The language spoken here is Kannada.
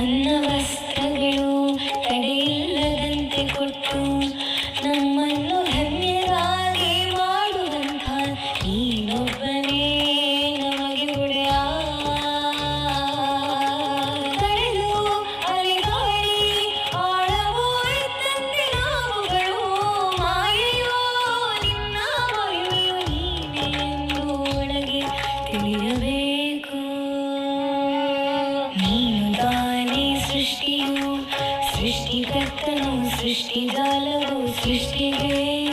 ಅನ್ನ ವಸ್ತ್ರಗಳು ತಡೆಯಿಲ್ಲದಂತೆ ಕೊಟ್ಟು ನಮ್ಮನ್ನು ಧನ್ಯರಾಗಿ ಮಾಡುವಂಥ ನೀನೊಬ್ಬನೇ ನಮಗೆ ಒಡೆಯ. ತಡೆದು ಅಲೆಗಾಡಿ ಆಳವೋ ಎತ್ತಂತೆ ನಾವುಗಳು ಮಾಯೆಯೋ ನಿನ್ನ ಮಹಿಮೆಯೋ ನೀನೇ ಎಂದು ಒಳಗೆ ತಿಳಿಯಬೇಕು. ನೀನು ತಾನೇ ಸೃಷ್ಟಿಯು, ಸೃಷ್ಟಿಕರ್ತನು, ಸೃಷ್ಟಿಜಾಲವು, ಸೃಷ್ಟಿಗೆ